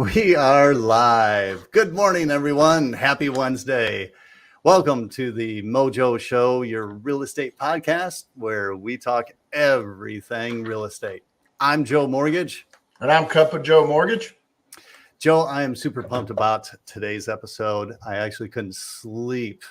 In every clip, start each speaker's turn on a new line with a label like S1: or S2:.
S1: We are live. Good morning, everyone. Happy Wednesday. Welcome to the Mojo Show, your real estate podcast, where we talk everything real estate. I'm Joe Mortgage.
S2: And I'm Cup of Joe Mortgage.
S1: Joe, I am super pumped about today's episode. I actually couldn't sleep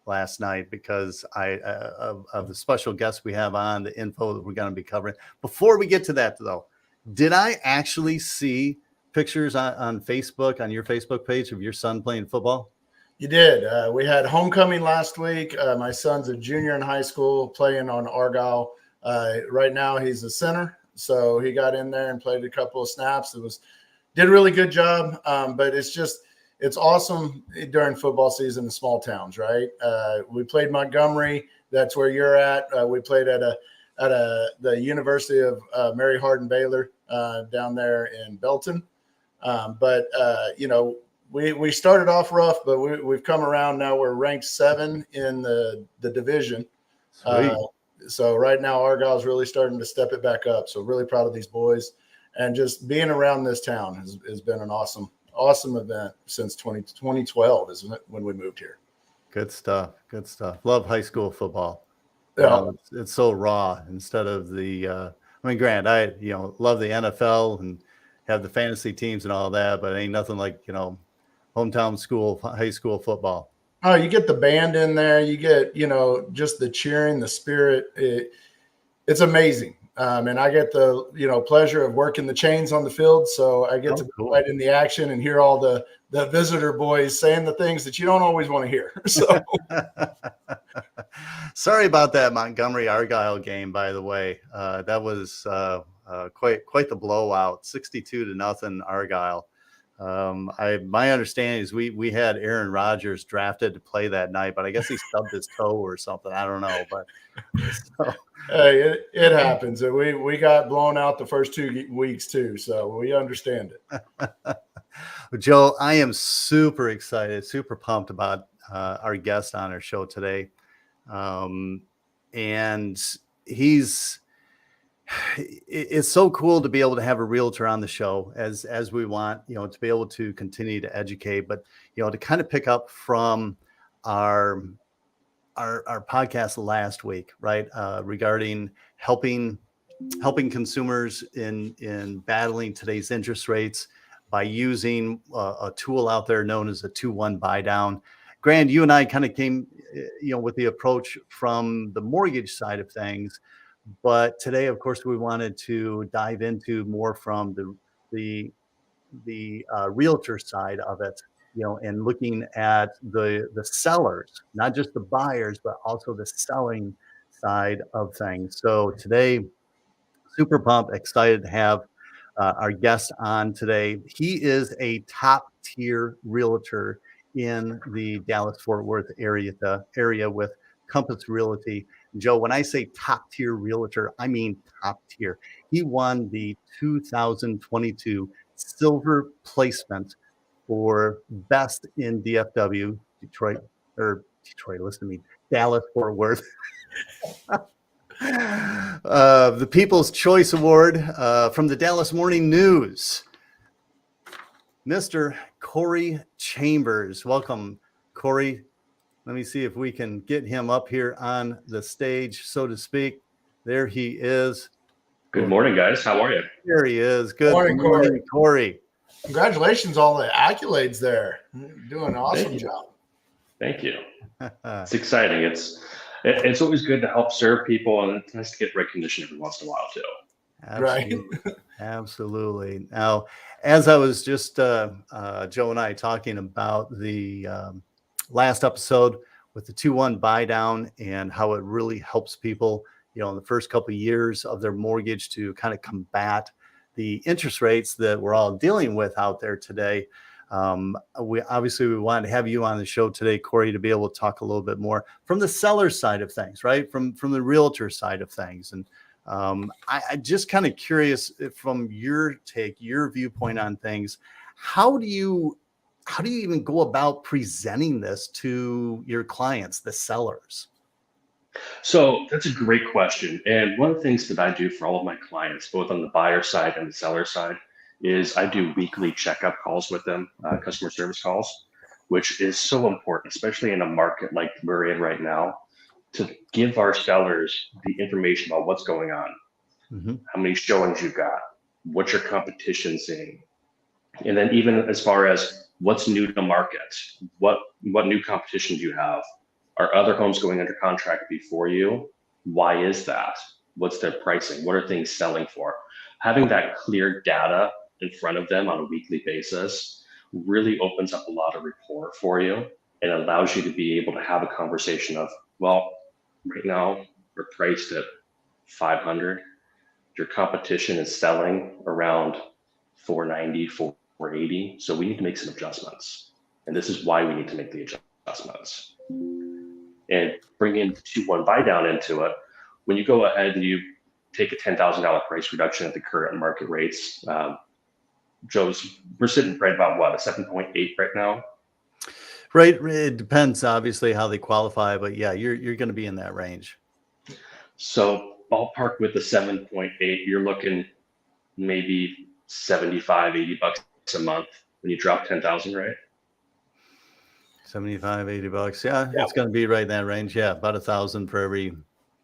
S1: last night because of the special guests we have on, the info that we're going to be covering. Before we get to that, though, did I actually see pictures on Facebook, on your Facebook page, of your son playing football?
S2: You did. We had homecoming last week. My son's a junior in high school playing on Argyle. Right now he's a center. So he got in there and played a couple of snaps. Did a really good job. But it's awesome during football season in small towns, right? We played Montgomery. That's where you're at. We played at the University of Mary Hardin Baylor down there in Belton. We started off rough, but we've come around now. We're ranked 7 in the division. So right now Argyle's really starting to step it back up. So really proud of these boys, and just being around this town has been an awesome event since 2012 is when we moved here.
S1: Good stuff. Love high school football.
S2: Yeah.
S1: It's so raw instead of the, granted, I love the NFL and have the fantasy teams and all that, but it ain't nothing like, hometown school, high school football.
S2: Oh, you get the band in there. You get, just the cheering, the spirit. It's amazing. And I get the, pleasure of working the chains on the field. So I get to be right in the action and hear all the visitor boys saying the things that you don't always want to hear. So
S1: sorry about that Montgomery Argyle game, by the way. That was quite the blowout, 62-0 Argyle. My understanding is we had Aaron Rodgers drafted to play that night, but I guess he stubbed his toe or something. I don't know, but
S2: hey, it happens. We got blown out the first 2 weeks too, so we understand it.
S1: Joe, I am super excited, super pumped about our guest on our show today, and it's so cool to be able to have a realtor on the show as we want, to be able to continue to educate, but, to kind of pick up from our podcast last week, right. Regarding helping consumers in battling today's interest rates by using a tool out there known as a 2-1 Buydown. Grant, you and I kind of came, with the approach from the mortgage side of things. But today, of course, we wanted to dive into more from the realtor side of it, and looking at the sellers, not just the buyers, but also the selling side of things. So today, super pumped, excited to have our guest on today. He is a top tier realtor in the Dallas-Fort Worth area with Compass Realty. Joe, when I say top tier realtor, I mean top tier. He won the 2022 Silver Placement for Best in DFW, Dallas-Fort Worth. The People's Choice Award from the Dallas Morning News. Mr. Corey Chambers. Welcome, Corey. Let me see if we can get him up here on the stage, so to speak. There he is.
S3: Good morning, guys. How are you?
S1: There he is. Good morning, Corey.
S2: Congratulations on all the accolades there. You're doing an awesome job.
S3: Thank you. It's exciting. It's always good to help serve people, and it's nice to get recognition every once in a while too.
S1: Absolutely. Right. Absolutely. Now, as I was just Joe and I talking about the last episode with the 2-1 Buydown and how it really helps people, in the first couple of years of their mortgage to kind of combat the interest rates that we're all dealing with out there today. We wanted to have you on the show today, Corey, to be able to talk a little bit more from the seller side of things, right? From the realtor side of things. And I just kind of curious from your take, your viewpoint on things. How do you even go about presenting this to your clients, the sellers?
S3: So that's a great question. And one of the things that I do for all of my clients, both on the buyer side and the seller side, is I do weekly checkup calls with them, customer service calls, which is so important, especially in a market like we're in right now, to give our sellers the information about what's going on, how many showings you've got, what your competition seeing, and then even as far as what's new to market, what new competition do you have? Are other homes going under contract before you? Why is that? What's their pricing? What are things selling for? Having that clear data in front of them on a weekly basis really opens up a lot of rapport for you and allows you to be able to have a conversation of, well, right now we're priced at 500. Your competition is selling around 490, 480. So we need to make some adjustments. And this is why we need to make the adjustments. And bring in 2-1 buy down into it. When you go ahead and you take a $10,000 price reduction at the current market rates, we're sitting right about what, a 7.8 right now?
S1: Right. It depends, obviously, how they qualify, but yeah, you're going to be in that range.
S3: So ballpark with the 7.8, you're looking maybe 75, 80 bucks a month when you drop 10,000, right?
S1: 75, 80 bucks. Yeah, it's going to be right in that range. Yeah, about $1,000 for every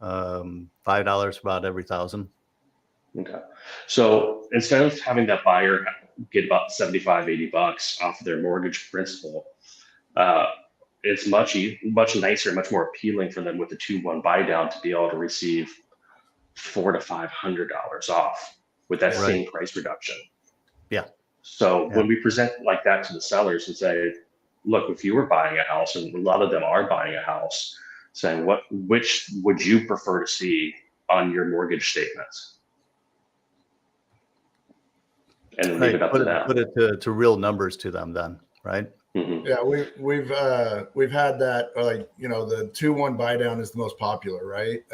S1: $5 about every 1,000.
S3: Okay. So instead of having that buyer get about 75, 80 bucks off of their mortgage principal, it's much nicer, much more appealing for them with the 2-1 buy down to be able to receive $400 to $500 off with that same price reduction.
S1: Yeah.
S3: So when we present like that to the sellers and say, look, if you were buying a house, and a lot of them are buying a house, saying which would you prefer to see on your mortgage statements? And leave it up to them.
S1: Put it to real numbers to them then, right?
S2: Mm-hmm. Yeah, we've had that, like, you know, the 2-1 buy down is the most popular, right?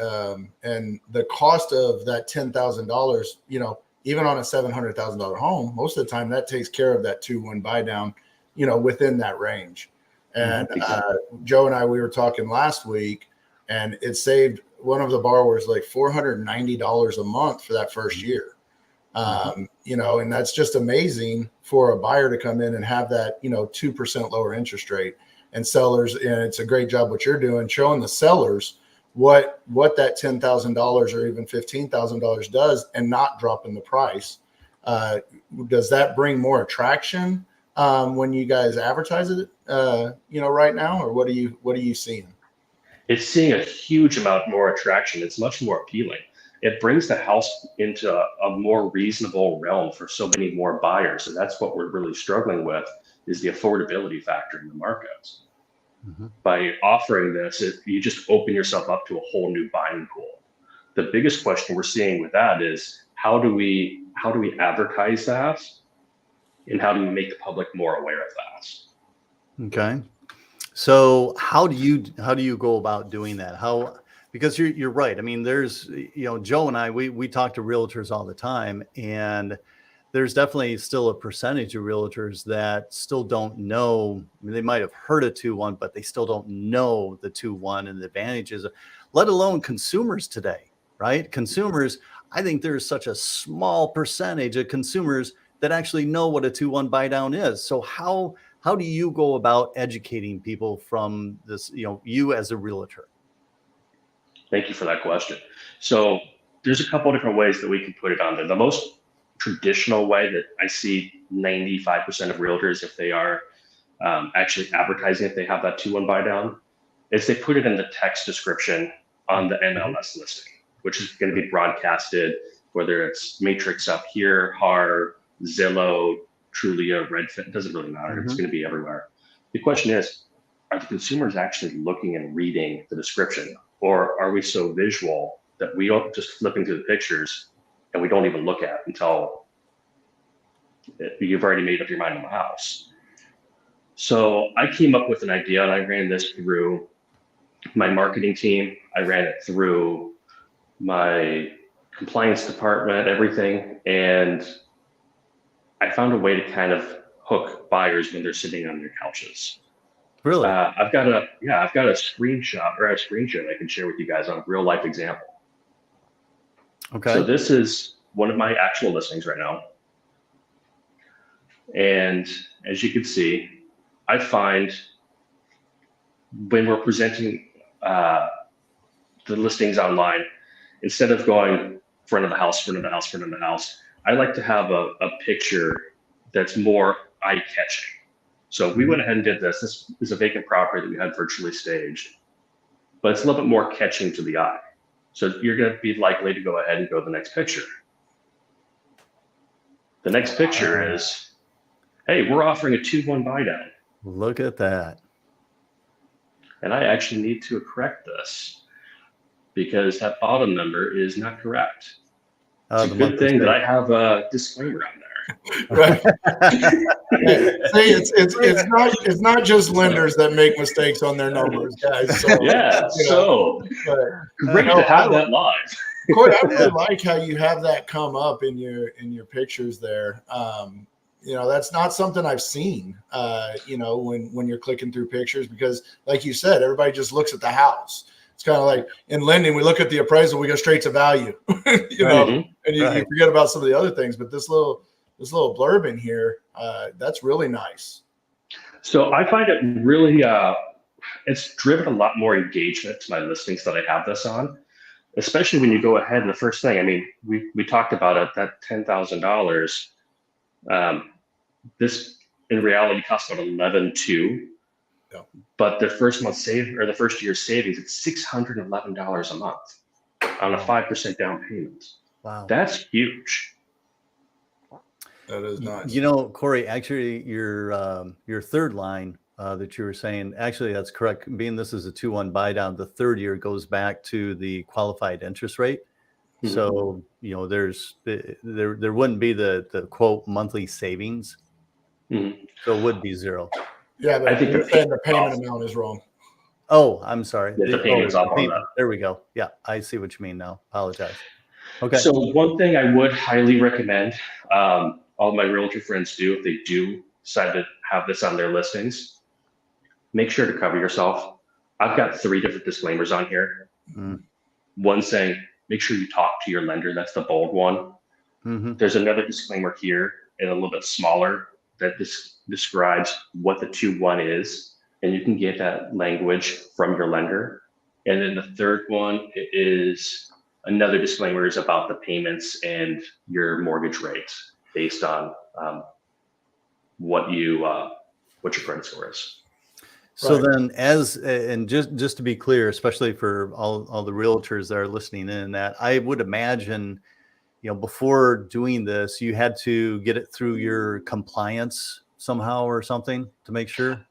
S2: And the cost of that $10,000, you know, even on a $700,000 home, most of the time that takes care of that 2-1 buy down, you know, within that range. And Joe and I, we were talking last week, and it saved one of the borrowers like $490 a month for that first year. You know, and that's just amazing for a buyer to come in and have that, you know, 2% lower interest rate. And sellers, and it's a great job what you're doing, showing the sellers what that $10,000 or even $15,000 does, and not dropping the price. Does that bring more attraction when you guys advertise it, you know, right now, or what are you seeing?
S3: It's seeing a huge amount more attraction. It's much more appealing. It brings the house into a more reasonable realm for so many more buyers. And that's what we're really struggling with, is the affordability factor in the market. By offering this, you just open yourself up to a whole new buying pool. The biggest question we're seeing with that is how do we advertise that, and how do we make the public more aware of that?
S1: Okay. So how do you go about doing that? Because you're right. I mean, there's, you know, Joe and I, we talk to realtors all the time, and there's definitely still a percentage of realtors that still don't know. I mean, they might have heard of 2-1, but they still don't know the 2-1 and the advantages, let alone consumers today, right? Consumers, I think there's such a small percentage of consumers that actually know what a 2-1 buy down is. So how do you go about educating people from this, you know, you as a realtor?
S3: Thank you for that question. So there's a couple of different ways that we can put it on there. The most traditional way that I see 95% of realtors, if they are actually advertising, if they have that 2-1 buy down, is they put it in the text description on the MLS listing, which is going to be broadcasted, whether it's Matrix up here, HAR, Zillow, Trulia, Redfin, it doesn't really matter. It's going to be everywhere. The question is, are the consumers actually looking and reading the description? Or are we so visual that we don't just flipping through the pictures and we don't even look at it until you've already made up your mind on the house? So I came up with an idea, and I ran this through my marketing team. I ran it through my compliance department, everything. And I found a way to kind of hook buyers when they're sitting on their couches.
S1: Really?
S3: I've got a screenshot or a screenshot I can share with you guys on a real life example.
S1: Okay.
S3: So this is one of my actual listings right now. And as you can see, I find when we're presenting the listings online, instead of going front of the house, front of the house, front of the house, I like to have a picture that's more eye-catching. So we went ahead and did this. This is a vacant property that we had virtually staged, but it's a little bit more catching to the eye. So you're going to be likely to go ahead and go to the next picture. The next picture is, hey, we're offering a 2-1 buy down.
S1: Look at that.
S3: And I actually need to correct this because that bottom number is not correct. It's a good thing that I have a disclaimer on there.
S2: Right. See, it's not just lenders that make mistakes on their numbers, guys. So,
S3: yeah. So great to have that live.
S2: Corey, I really like how you have that come up in your pictures there. That's not something I've seen, when you're clicking through pictures, because like you said, everybody just looks at the house. It's kind of like in lending, we look at the appraisal, we go straight to value, and you forget about some of the other things. But this little blurb in here, that's really nice.
S3: So I find it really, it's driven a lot more engagement to my listings that I have this on, especially when you go ahead and the first thing, I mean, we talked about it, that $10,000. This in reality costs about $11,200, but the first year's savings, it's $611 a month on a 5% down payment.
S1: Wow,
S3: that's huge.
S2: That is nice.
S1: Corey, actually, your third line that you were saying, actually, that's correct. Being this is a 2-1 buy down, the third year goes back to the qualified interest rate. Mm-hmm. So there wouldn't be the quote monthly savings. Mm-hmm. So it would be zero.
S2: Yeah, but I think you're saying the payment amount is wrong.
S1: Oh, I'm sorry.
S3: Yeah, the payment's off on that.
S1: There we go. Yeah, I see what you mean now. Apologize. Okay.
S3: So one thing I would highly recommend, all my realtor friends do, if they do decide to have this on their listings, make sure to cover yourself. I've got 3 different disclaimers on here. Mm. One saying, make sure you talk to your lender. That's the bold one. Mm-hmm. There's another disclaimer here and a little bit smaller that describes what the 2-1 is, and you can get that language from your lender. And then the third one is another disclaimer is about the payments and your mortgage rates based on what your credit score is.
S1: So then and just to be clear, especially for all the realtors that are listening in, that I would imagine, before doing this, you had to get it through your compliance somehow or something to make sure?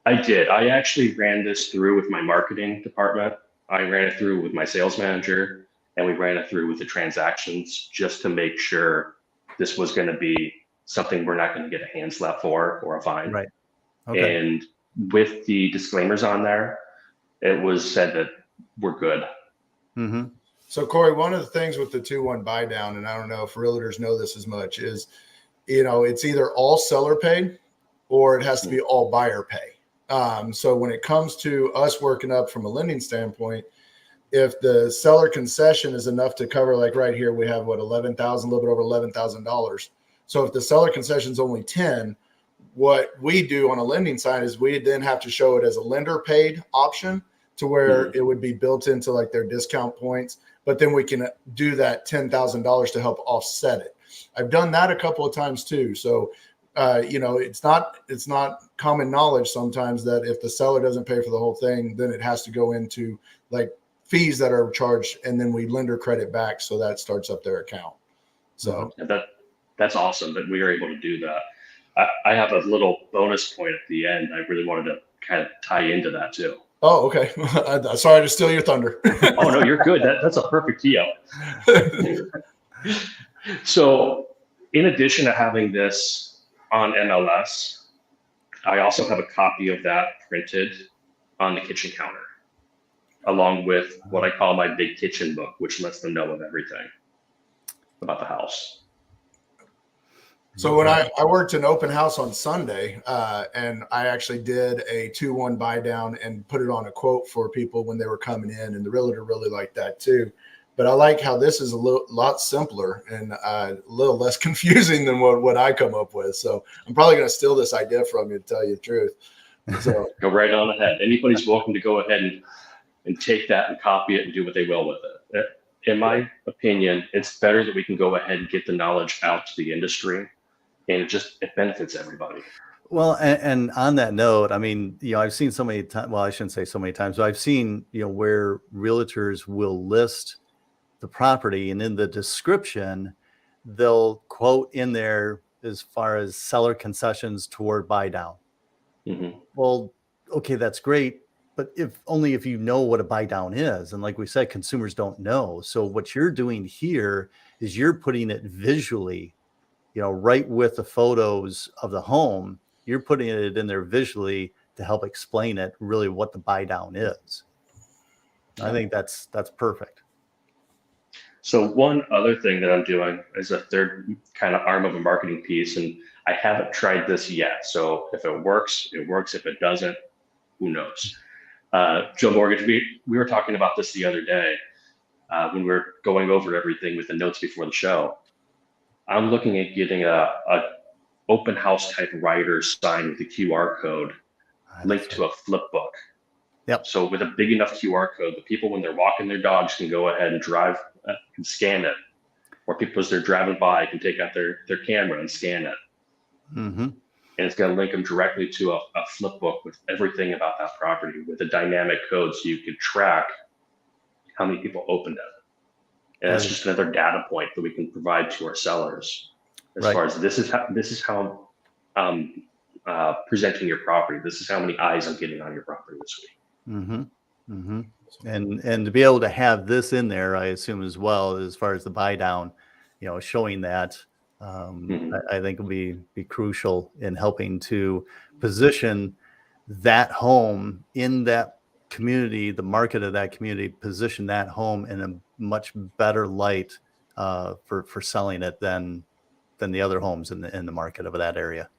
S3: I did. I actually ran this through with my marketing department. I ran it through with my sales manager, and we ran it through with the transactions just to make sure this was going to be something we're not going to get a hand slap for or a fine.
S1: Right. Okay.
S3: And with the disclaimers on there, it was said that we're good.
S1: Mm-hmm.
S2: So Corey, one of the things with the 2-1 buy down, and I don't know if realtors know this as much, is, it's either all seller pay or it has to be all buyer pay. So when it comes to us working up from a lending standpoint, if the seller concession is enough to cover, like right here, we have $11,000, a little bit over $11,000. So if the seller concession is only 10, what we do on a lending side is we then have to show it as a lender paid option to where it would be built into like their discount points, but then we can do that $10,000 to help offset it. I've done that a couple of times too. So, it's not common knowledge sometimes that if the seller doesn't pay for the whole thing, then it has to go into like fees that are charged, and then we lender credit back. So that starts up their account. So
S3: that's awesome that we were able to do that. I have a little bonus point at the end. I really wanted to kind of tie into that too.
S2: Oh, okay. Sorry to steal your thunder.
S3: Oh, no, you're good. That's a perfect tee up. So in addition to having this on MLS, I also have a copy of that printed on the kitchen counter, along with what I call my big kitchen book, which lets them know of everything about the house.
S2: So when I worked an open house on Sunday, and I actually did a 2-1 buy down and put it on a quote for people when they were coming in, and the realtor really liked that too. But I like how this is a lot simpler and a little less confusing than what I come up with. So I'm probably going to steal this idea from you, to tell you the truth. So
S3: Go right on ahead. Anybody's welcome to go ahead and take that and copy it and do what they will with it. In my opinion, it's better that we can go ahead and get the knowledge out to the industry, and it benefits everybody.
S1: Well, and on that note, I mean, I've seen so many times, well, I shouldn't say so many times, but I've seen, where realtors will list the property, and in the description, they'll quote in there as far as seller concessions toward buy down.
S3: Mm-hmm.
S1: Well, okay, that's great. But if you know what a buy down is, and like we said, consumers don't know. So what you're doing here is you're putting it visually, right with the photos of the home. You're putting it in there visually to help explain it really what the buy down is. I think that's perfect.
S3: So one other thing that I'm doing is a third kind of arm of a marketing piece, and I haven't tried this yet. So if it works, it works. If it doesn't, who knows? Joe Mortgage, we were talking about this the other day when we were going over everything with the notes before the show. I'm looking at getting a open house type rider sign with the QR code linked to a flip book.
S1: Yep.
S3: So with a big enough QR code, the people, when they're walking their dogs, can go ahead and drive and scan it. Or people, as they're driving by, can take out their camera and scan it.
S1: Mm-hmm.
S3: And it's going to link them directly to a flip book with everything about that property with a dynamic code, so you can track how many people opened it. And that's just another data point that we can provide to our sellers as far as this is how presenting your property. This is how many eyes I'm getting on your property this week.
S1: Mm-hmm. Mm-hmm. And to be able to have this in there, I assume as well, as far as the buy down, showing that, I think will be crucial in helping to position that home in that community, the market of that community, position that home in a much better light for selling it than the other homes in the market of that area.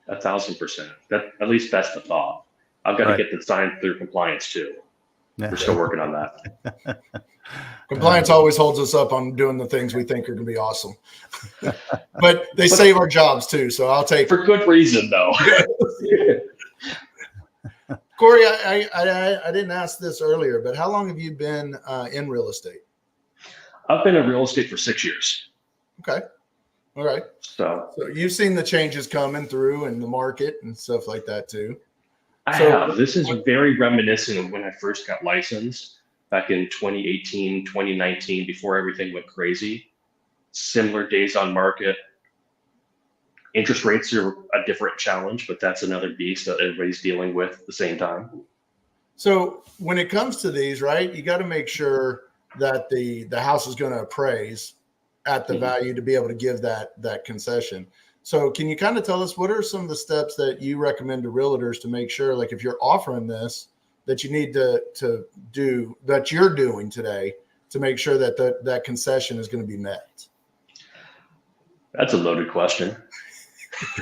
S3: 1,000%. That, at least that's the thought. I've got to get the sign through compliance too. We're still working on that.
S2: Compliance always holds us up on doing the things we think are going to be awesome, but they save our jobs too. So I'll take
S3: for good reason though.
S2: Corey, I didn't ask this earlier, but how long have you been in real estate?
S3: I've been in real estate for 6 years.
S2: Okay. All right. So you've seen the changes coming through in the market and stuff like that too.
S3: I have. This is very reminiscent of when I first got licensed back in 2018, 2019, before everything went crazy. Similar days on market. Interest rates are a different challenge, but that's another beast that everybody's dealing with at the same time.
S2: So when it comes to these, right, you got to make sure that the house is going to appraise at the value to be able to give that concession. So can you kind of tell us what are some of the steps that you recommend to realtors to make sure, like if you're offering this, that you need to do, that you're doing today to make sure that that concession is going to be met?
S3: That's a loaded question.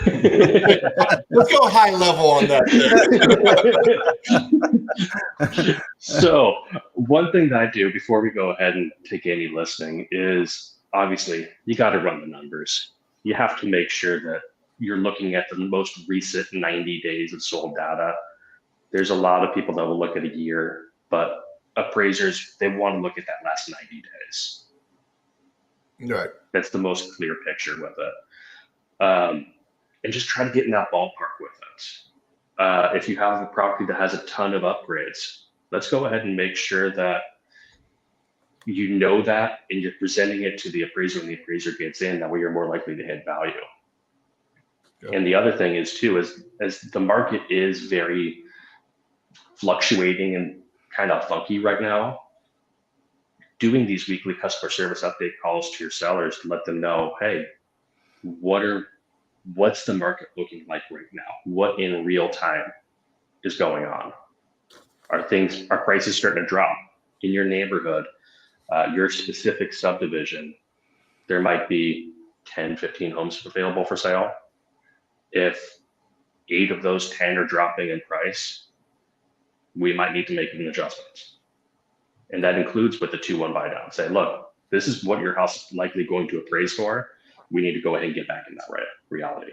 S2: Let's go high level on that.
S3: So one thing that I do before we go ahead and take any listing is, obviously, you got to run the numbers. You have to make sure that you're looking at the most recent 90 days of sold data. There's a lot of people that will look at a year, but appraisers, they want to look at that last 90 days.
S2: Right.
S3: That's the most clear picture with it. And just try to get in that ballpark with it. If you have a property that has a ton of upgrades, let's go ahead and make sure that you know that, and you're presenting it to the appraiser when the appraiser gets in. That way you're more likely to hit value. Good. And the other thing is too, as the market is very fluctuating and kind of funky right now, doing these weekly customer service update calls to your sellers to let them know, hey, what's the market looking like right now? What in real time is going on? Are prices starting to drop in your neighborhood? Your specific subdivision, there might be 10, 15 homes available for sale. If 8 of those 10 are dropping in price, we might need to make an adjustment. And that includes with the 2-1 buy down. Say, look, this is what your house is likely going to appraise for. We need to go ahead and get back in that reality.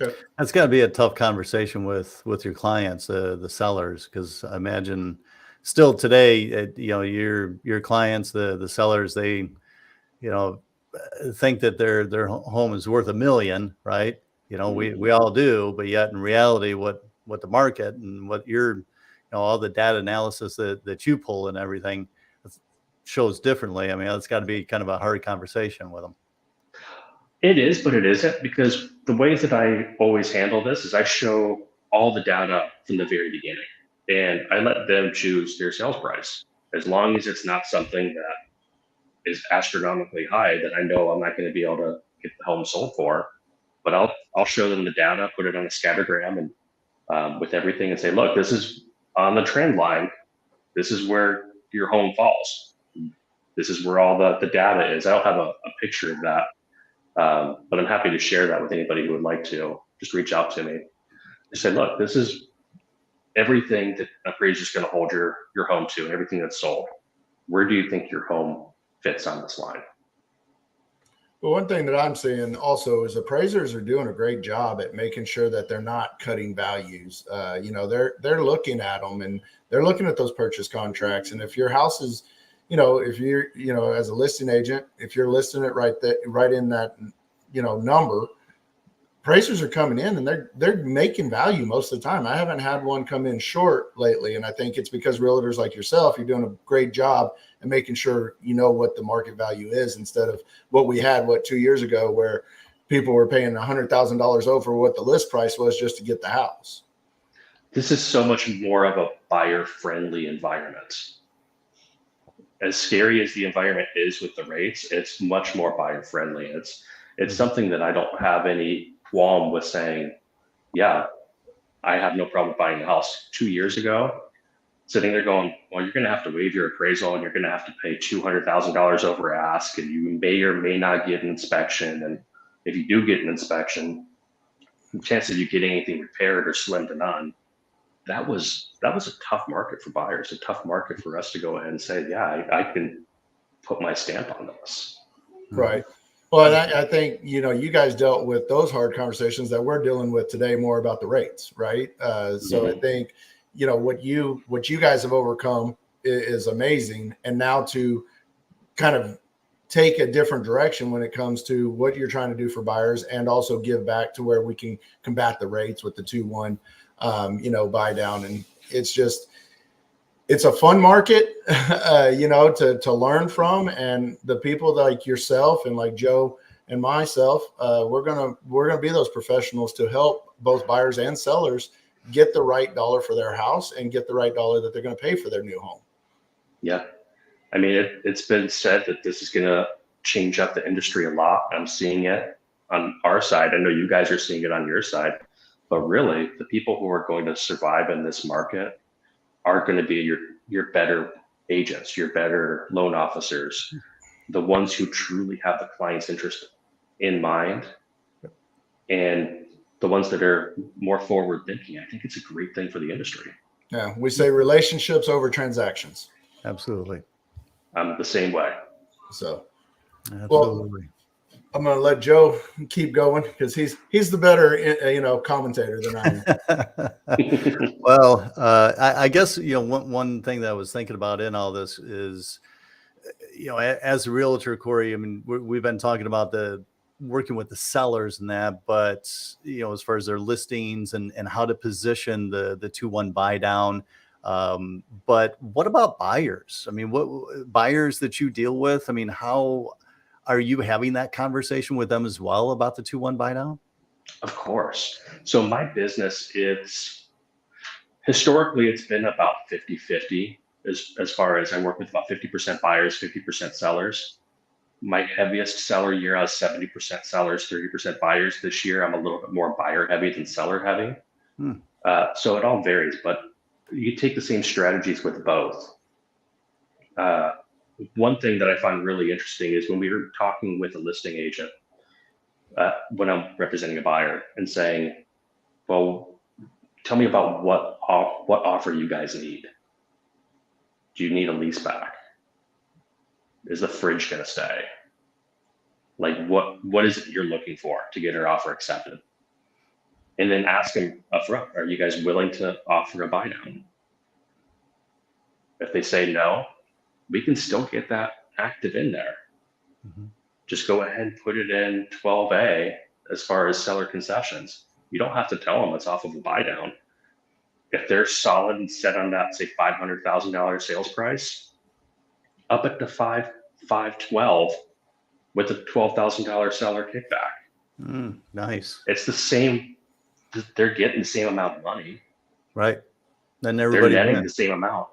S2: Okay.
S1: That's got to be a tough conversation with your clients, the sellers, because I imagine still today, your clients, the sellers, they, think that their home is worth $1 million, right? We all do, but yet in reality, what the market and what all the data analysis that you pull and everything shows differently. I mean, it's got to be kind of a hard conversation with them.
S3: It is, but it isn't, because the ways that I always handle this is I show all the data from the very beginning, and I let them choose their sales price. As long as it's not something that is astronomically high that I know I'm not going to be able to get the home sold for, but I'll show them the data, put it on a scattergram and with everything, and say, look, this is on the trend line. This is where your home falls. This is where all the data is. I don't have a picture of that. But I'm happy to share that with anybody who would like to. Just reach out to me. Just say, look, this is everything that an appraiser is going to hold your home to, and everything that's sold. Where do you think your home fits on this line?
S2: Well, one thing that I'm seeing also is appraisers are doing a great job at making sure that they're not cutting values. They're looking at them, and they're looking at those purchase contracts. And if your house is, if you're, as a listing agent, if you're listing it right in that, number, appraisers are coming in and they're making value most of the time. I haven't had one come in short lately, and I think it's because realtors like yourself, you're doing a great job and making sure you know what the market value is, instead of what we had 2 years ago, where people were paying $100,000 over what the list price was just to get the house.
S3: This is so much more of a buyer-friendly environment. As scary as the environment is with the rates, it's much more buyer-friendly. It's something that I don't have any qualm with saying, yeah, I have no problem buying a house. 2 years ago, sitting there going, well, you're going to have to waive your appraisal and you're going to have to pay $200,000 over ask, and you may or may not get an inspection. And if you do get an inspection, the chance of you getting anything repaired or slim to none. That was a tough market for buyers, a tough market for us to go ahead and say, yeah, I can put my stamp on this.
S2: Right. Well, and I think, you guys dealt with those hard conversations that we're dealing with today, more about the rates, right? So I think, what you guys have overcome is amazing. And now to kind of take a different direction when it comes to what you're trying to do for buyers, and also give back to where we can combat the rates with the 2-1, buy down. And it's a fun market, to learn from. And the people like yourself and like Joe and myself, we're gonna be those professionals to help both buyers and sellers get the right dollar for their house and get the right dollar that they're going to pay for their new home.
S3: Yeah, I mean, it's been said that this is going to change up the industry a lot. I'm seeing it on our side. I know you guys are seeing it on your side, but really, the people who are going to survive in this market are going to be your better agents, your better loan officers, the ones who truly have the client's interest in mind, and the ones that are more forward thinking. I think it's a great thing for the industry.
S2: Yeah, we say relationships over transactions.
S1: Absolutely.
S3: I'm the same way.
S2: So,
S1: absolutely.
S2: Well, I'm going to let Joe keep going, because he's the better commentator than I
S1: am. Well, I guess one thing that I was thinking about in all this is, as a realtor, Corey, I mean, we've been talking about working with the sellers and that, but as far as their listings and how to position the 2-1 buy down. But what about buyers? I mean, what buyers that you deal with? I mean, how are you having that conversation with them as well about the 2-1 buy down?
S3: Of course. So my business, historically it's been about 50-50 as far as I work with about 50% buyers, 50% sellers. My heaviest seller year, I was 70% sellers, 30% buyers. This year, I'm a little bit more buyer heavy than seller heavy. So it all varies, but you take the same strategies with both. One thing that I find really interesting is when we were talking with a listing agent, when I'm representing a buyer, and saying, well, tell me about what offer you guys need. Do you need a lease back? Is the fridge going to stay? Like what is it you're looking for to get your offer accepted? And then ask them upfront, are you guys willing to offer a buy down? If they say no, we can still get that active in there.
S1: Mhm.
S3: Just go ahead and put it in 12A as far as seller concessions. You don't have to tell them it's off of a buy down. If they're solid and set on that, say $500,000 sales price, up at the 512 with a $12,000 seller kickback.
S1: Nice.
S3: It's the same. They're getting the same amount of money.
S1: Right. Then
S3: They're
S1: everybody
S3: netting
S1: wins.
S3: the same amount.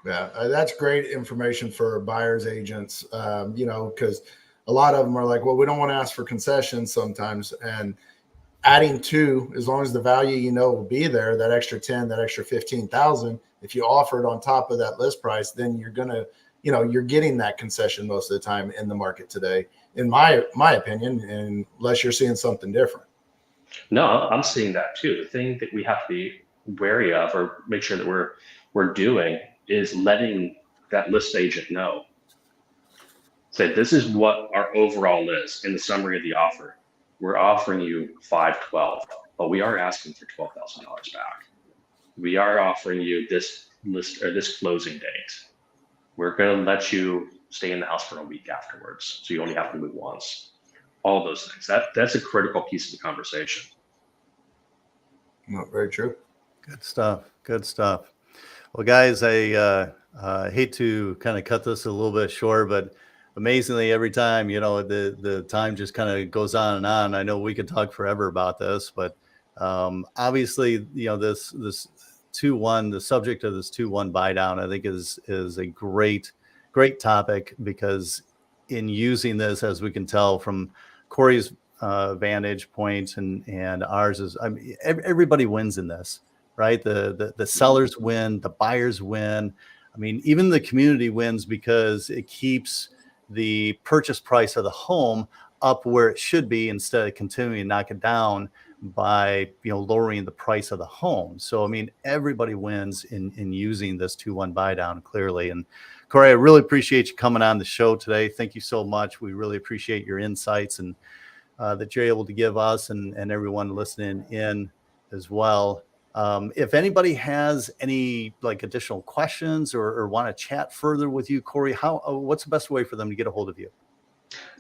S2: Yeah, that's great information for buyers agents, because a lot of them are like, well, we don't want to ask for concessions sometimes. And adding two, as long as the value will be there, that extra 10, that extra 15,000, if you offer it on top of that list price, then you're gonna, you're getting that concession most of the time in the market today, in my opinion, unless you're seeing something different.
S3: No, I'm seeing that too. The thing that we have to be wary of, or make sure that we're doing, is letting that list agent know. Say, this is what our overall is in the summary of the offer. We're offering you 512, but we are asking for $12,000 back. We are offering you this list or this closing date. We're going to let you stay in the house for a week afterwards, so you only have to move once. All those things. That's a critical piece of the conversation.
S2: Very true.
S1: Good stuff. Good stuff. Well, guys, I hate to kind of cut this a little bit short, but amazingly, every time, the time just kind of goes on and on. I know we could talk forever about this, but obviously, this 2-1, the subject of this 2-1 buy down, I think is a great topic, because in using this, as we can tell from Corey's vantage point and ours, is, I mean, everybody wins in this, right? The sellers win, the buyers win. I mean, even the community wins, because it keeps the purchase price of the home up where it should be, instead of continuing to knock it down by lowering the price of the home. So I mean, everybody wins in using this 2-1 buy down, clearly. And Corey, I really appreciate you coming on the show today. Thank you so much. We really appreciate your insights, and that you're able to give us and everyone listening in as well. If anybody has any additional questions or want to chat further with you, Corey, what's the best way for them to get a hold of you?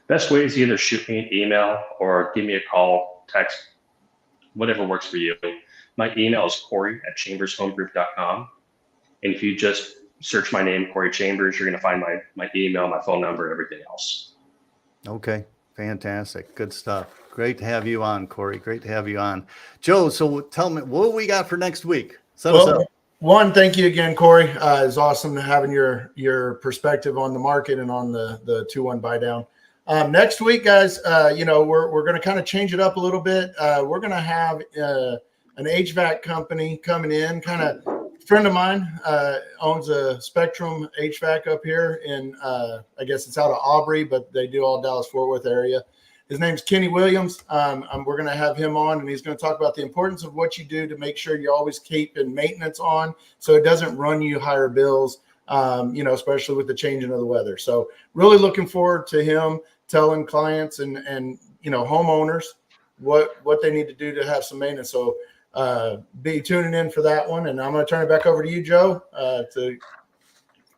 S3: Best way is either shoot me an email or give me a call, text, whatever works for you. My email is corey@chambershomegroup.com. And if you just search my name, Corey Chambers, you're going to find my email, my phone number, everything else.
S1: Okay. Fantastic. Good stuff. Great to have you on, Corey. Great to have you on. Joe, so tell me, what we got for next week? Set us up.
S2: One, thank you again, Corey. It's awesome having your perspective on the market and on the 2-1 buy down. Next week, guys, we're going to kind of change it up a little bit. We're going to have an HVAC company coming in. Kind of a friend of mine owns a Spectrum HVAC up here in, I guess it's out of Aubrey, but they do all Dallas-Fort Worth area. His name's Kenny Williams. We're going to have him on, and he's going to talk about the importance of what you do to make sure you always keep in maintenance on, so it doesn't run you higher bills, especially with the changing of the weather. So really looking forward to him telling clients and homeowners what they need to do to have some maintenance. So be tuning in for that one. And I'm going to turn it back over to you, Joe, to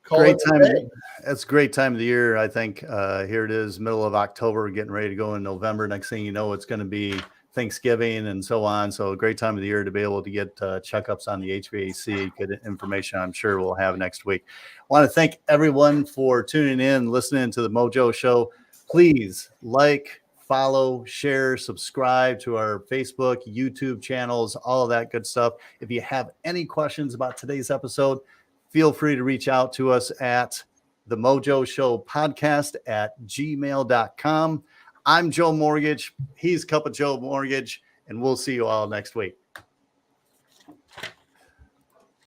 S2: call
S1: great
S2: it
S1: time.
S2: today.
S1: That's a great time of the year. I think here it is, middle of October, getting ready to go in November. Next thing you know, it's going to be Thanksgiving and so on. So a great time of the year to be able to get checkups on the HVAC. Good information I'm sure we'll have next week. I want to thank everyone for tuning in, listening to the Mojo Show. Please like, follow, share, subscribe to our Facebook, YouTube channels, all of that good stuff. If you have any questions about today's episode, feel free to reach out to us at the Mojo Show podcast at gmail.com. I'm Joe Mortgage. He's Cup of Joe Mortgage, and we'll see you all next week.